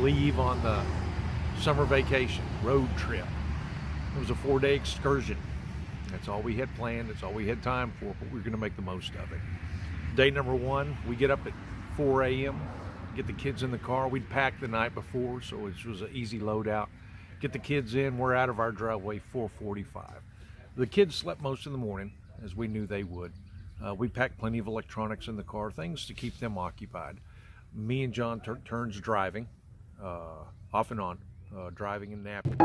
leave on the summer vacation road trip. It was a 4-day excursion. That's all we had planned. That's all we had time for, but we were going to make the most of it. Day number 1, we get up at 4 a.m., get the kids in the car. We'd packed the night before, so it was an easy loadout. Get the kids in. We're out of our driveway 4:45. The kids slept most of the morning, as we knew they would. We packed plenty of electronics in the car, things to keep them occupied. Me and John turns driving, off and on, driving and napping.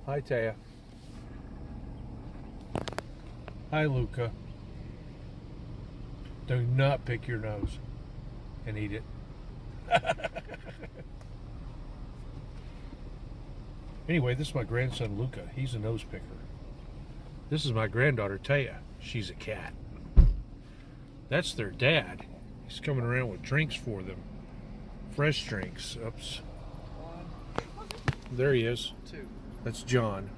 Hi, Taia. Hi, Luca. Do not pick your nose and eat it. Anyway, this is my grandson, Luca. He's a nose picker. This is my granddaughter, Taia. She's a cat. That's their dad. He's coming around with drinks for them. Fresh drinks. Oops. There he is. 2. That's John.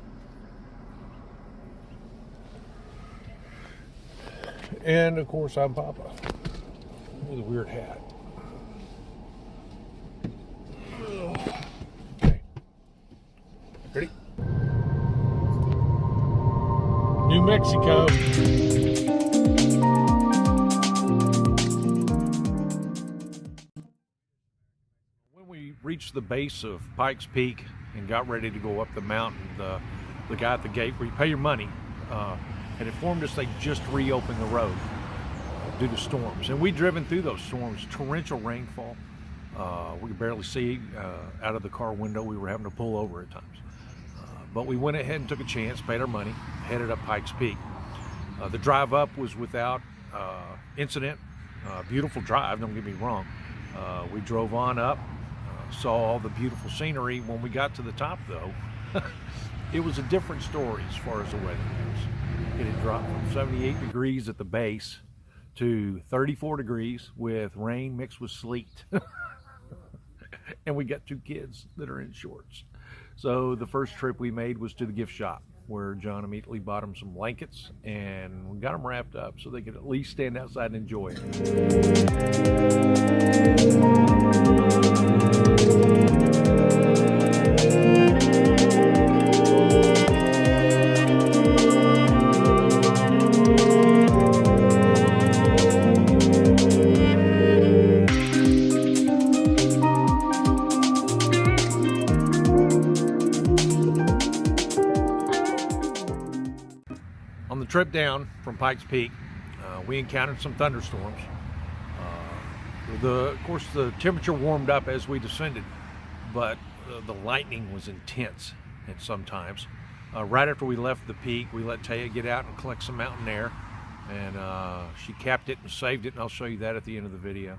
And of course I'm Papa with a weird hat. Okay. Ready? New Mexico. When we reached the base of Pikes Peak and got ready to go up the mountain, the guy at the gate where you pay your money had informed us they just reopened the road due to storms. And we'd driven through those storms, torrential rainfall. We could barely see out of the car window. We were having to pull over at times. But we went ahead and took a chance, paid our money, headed up Pikes Peak. The drive up was without incident. Beautiful drive, don't get me wrong. We drove on up, saw all the beautiful scenery. When we got to the top, though, it was a different story as far as the weather goes. It had dropped from 78 degrees at the base to 34 degrees with rain mixed with sleet. And we got 2 kids that are in shorts. So the first trip we made was to the gift shop, where John immediately bought them some blankets, and we got them wrapped up so they could at least stand outside and enjoy it. On the trip down from Pikes Peak, we encountered some thunderstorms. Of course, the temperature warmed up as we descended, but the lightning was intense at some times. Right after we left the peak, we let Taia get out and collect some mountain air, and she capped it and saved it, and I'll show you that at the end of the video.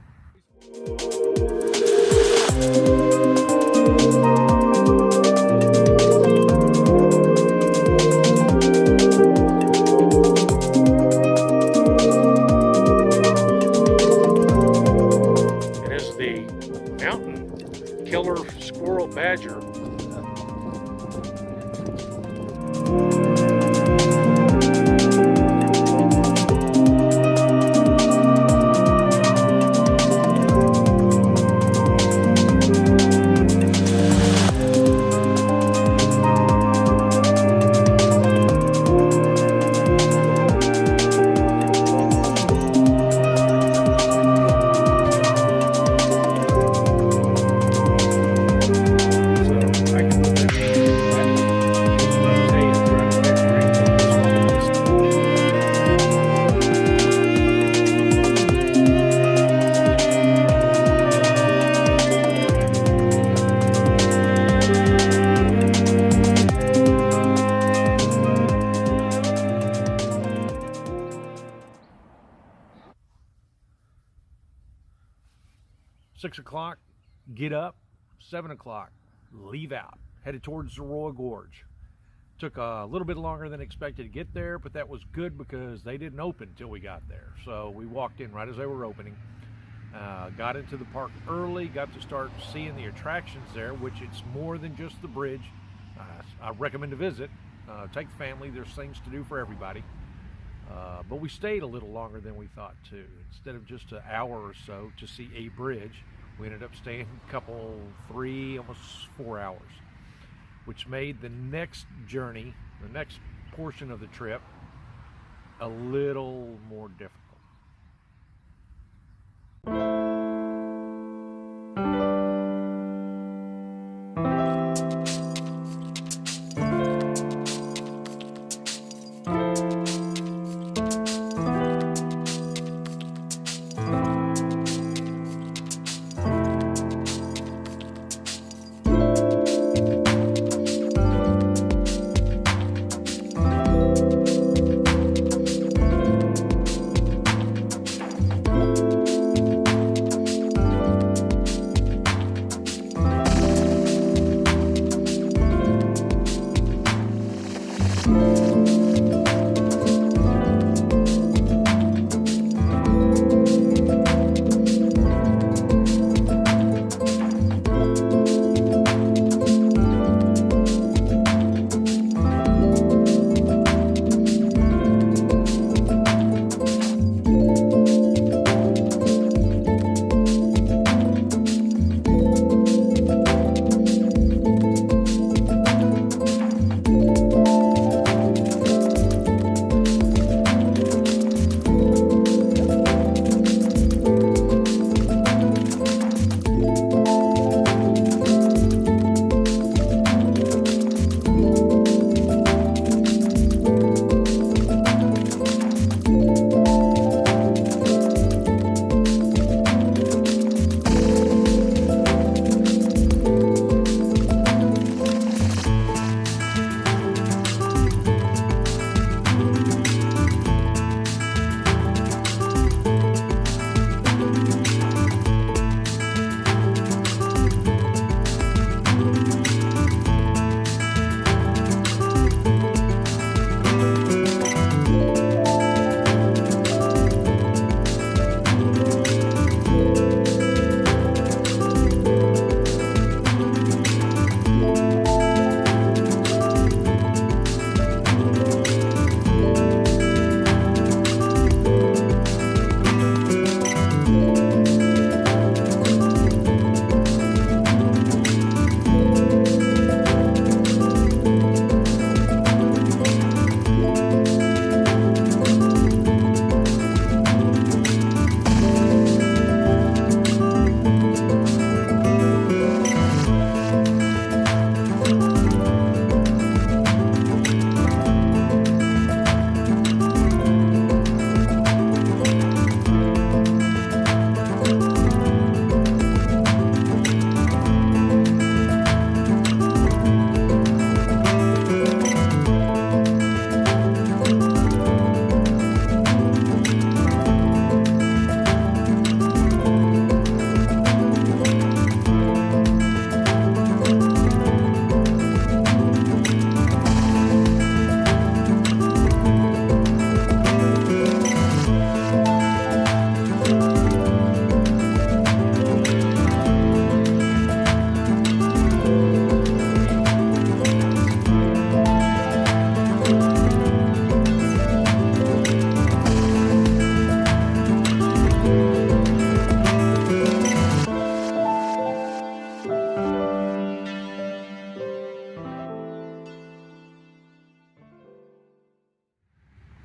Killer squirrel badger. Six o'clock, get up. 7 o'clock, leave out, headed towards the Royal Gorge. Took a little bit longer than expected to get there, but that was good because they didn't open till we got there. So we walked in right as they were opening. Got into the park early, got to start seeing the attractions there, which it's more than just the bridge. I recommend to visit. Take the family, there's things to do for everybody. But we stayed a little longer than we thought too. Instead of just an hour or so to see a bridge, we ended up staying a couple, 3, almost 4 hours, which made the next journey, the next portion of the trip, a little more difficult.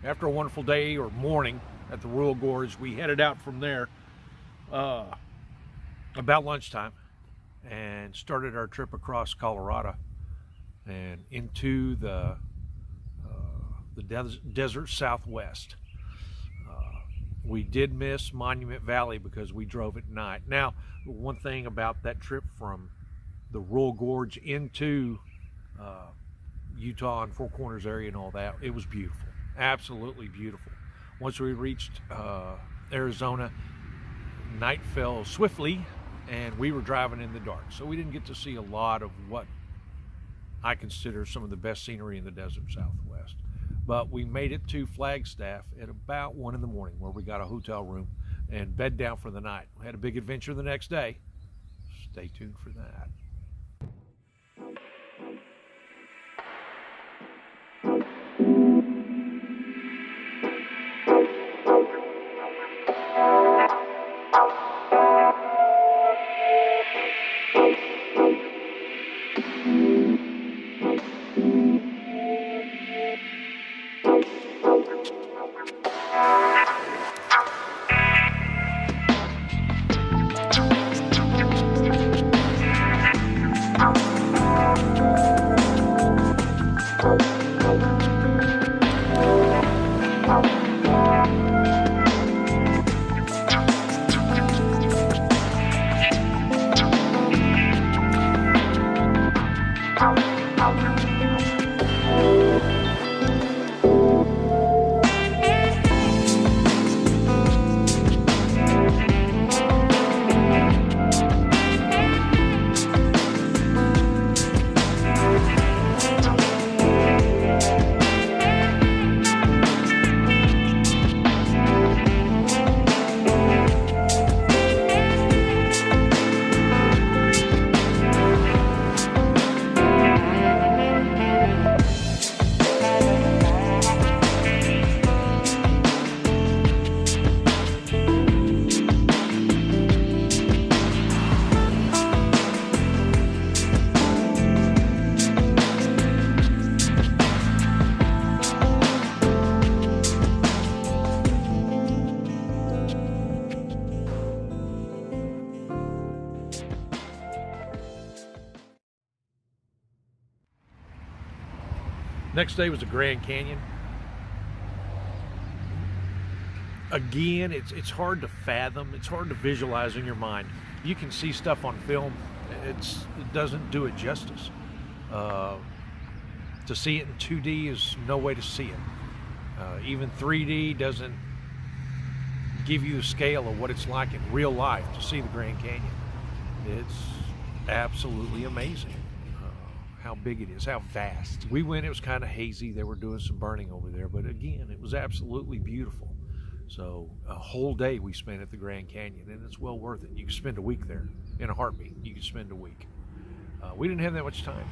After a wonderful day or morning at the Royal Gorge, we headed out from there about lunchtime and started our trip across Colorado and into the desert Southwest. We did miss Monument Valley because we drove at night. Now, one thing about that trip from the Royal Gorge into Utah and Four Corners area and all that, it was beautiful, absolutely beautiful. Once we reached Arizona, night fell swiftly and we were driving in the dark, so we didn't get to see a lot of what I consider some of the best scenery in the desert Southwest. But we made it to Flagstaff at about 1 in the morning, where we got a hotel room and bed down for the night. We had a big adventure the next day. Stay tuned for that. Next day was the Grand Canyon. Again, it's hard to fathom. It's hard to visualize in your mind. You can see stuff on film. It doesn't do it justice. To see it in 2D is no way to see it. Even 3D doesn't give you the scale of what it's like in real life to see the Grand Canyon. It's absolutely amazing. How big it is, how vast. We went, it was kind of hazy. They were doing some burning over there, but again, it was absolutely beautiful. So a whole day we spent at the Grand Canyon, and it's well worth it. You can spend a week there in a heartbeat. You can spend a week. We didn't have that much time.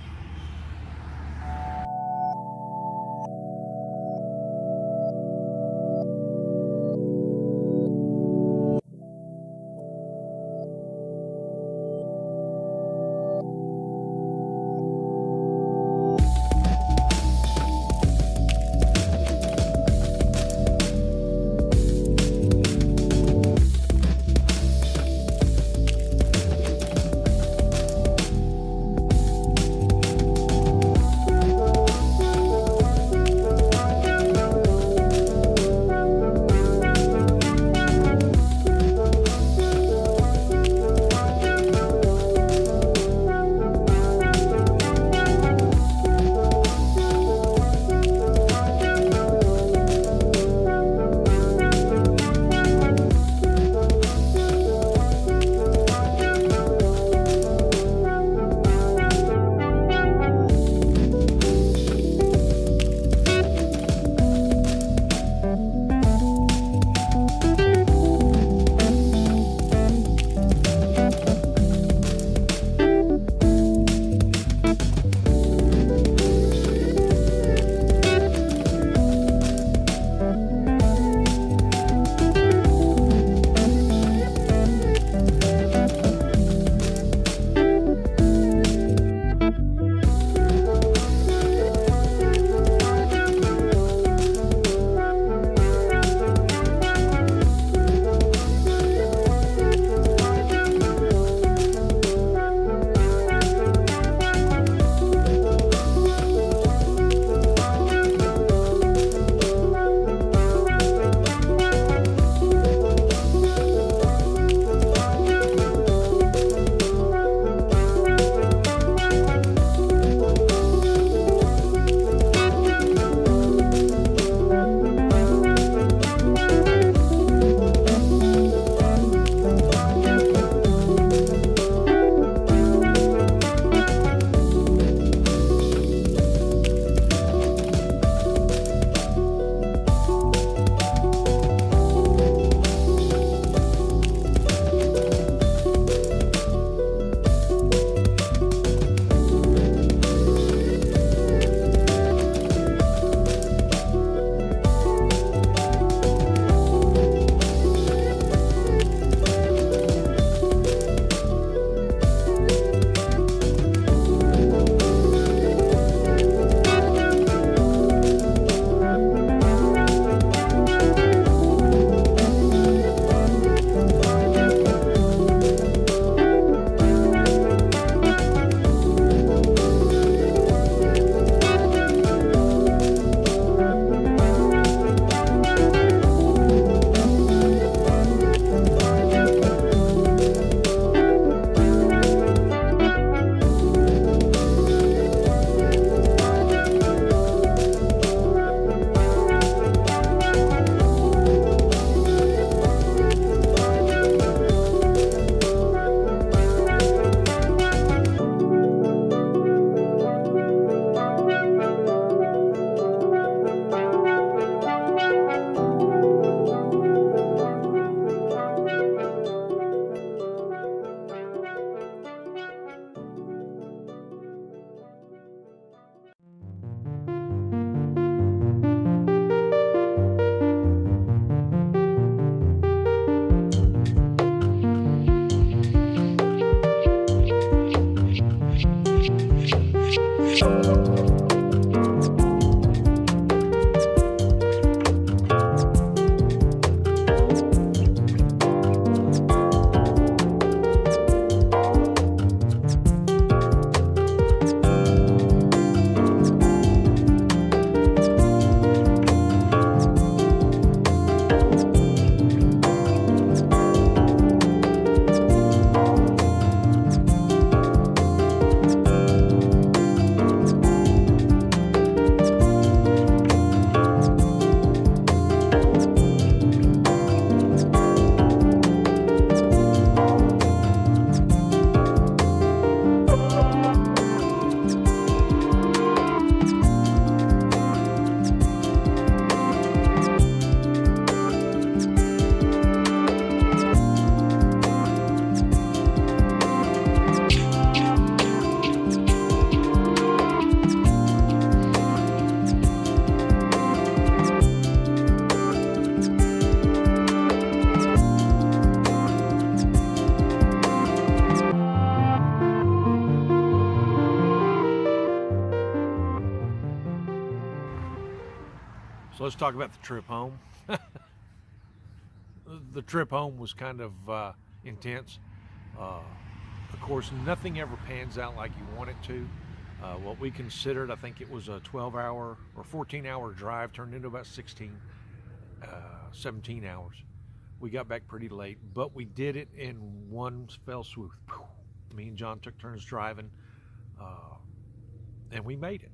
let's talk about the trip home. The trip home was kind of intense. Of course, nothing ever pans out like you want it to. What we considered, I think it was a 12-hour or 14-hour drive, turned into about 17 hours. We got back pretty late, but we did it in one fell swoop. Me and John took turns driving, and we made it.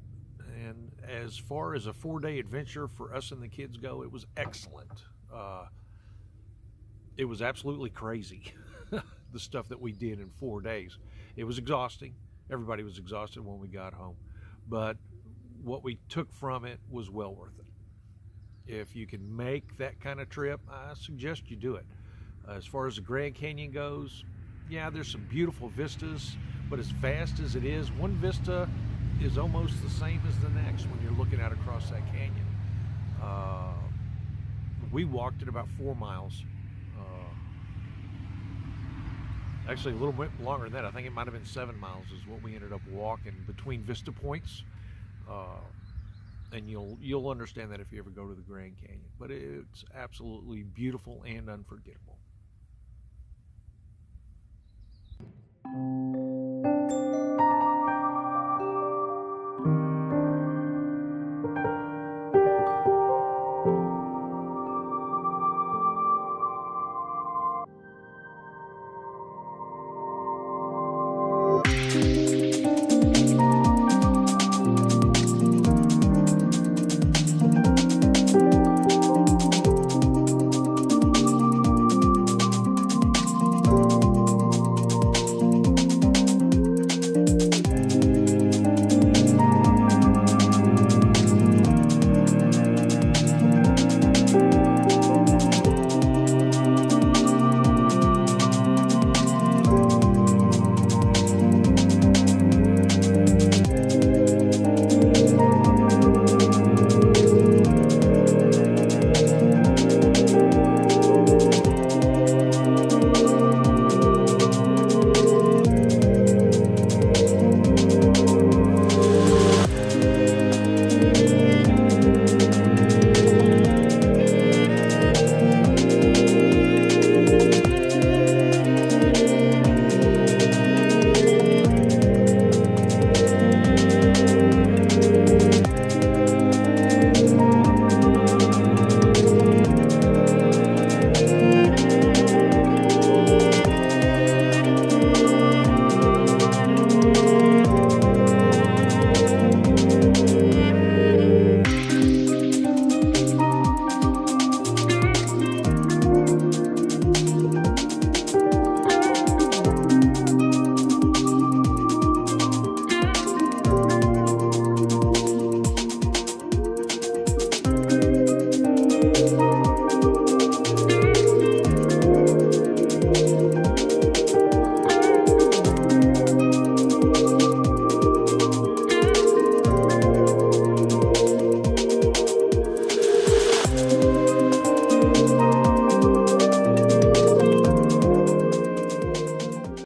And as far as a 4-day adventure for us and the kids go, it was excellent. It was absolutely crazy, the stuff that we did in 4 days. It was exhausting. Everybody was exhausted when we got home, but what we took from it was well worth it. If you can make that kind of trip, I suggest you do it. As far as the Grand Canyon goes, yeah, there's some beautiful vistas, but as vast as it is, one vista is almost the same as the next when you're looking out across that canyon. We walked it about 4 miles. Actually, a little bit longer than that. I think it might have been 7 miles is what we ended up walking between vista points. And you'll understand that if you ever go to the Grand Canyon. But it's absolutely beautiful and unforgettable.